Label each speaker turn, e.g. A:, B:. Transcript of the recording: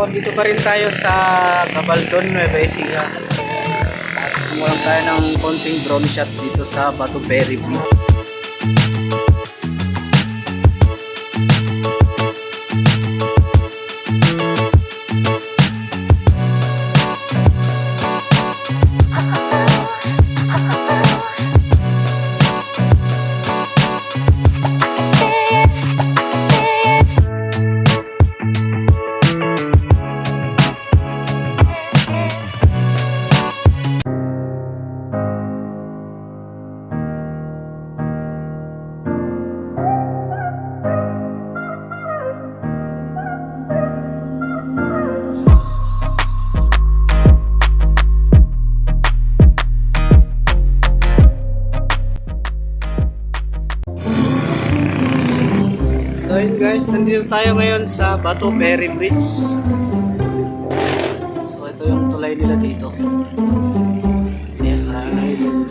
A: dito pa rin tayo sa Gabaldon, Nueva Ecija. At kumuha tayo ng konting drone shot dito sa Bato Ferry Beach. So yun guys, nandito tayo ngayon sa Bato Ferry Bridge. So ito yung tulay nila dito. Ayan, maraming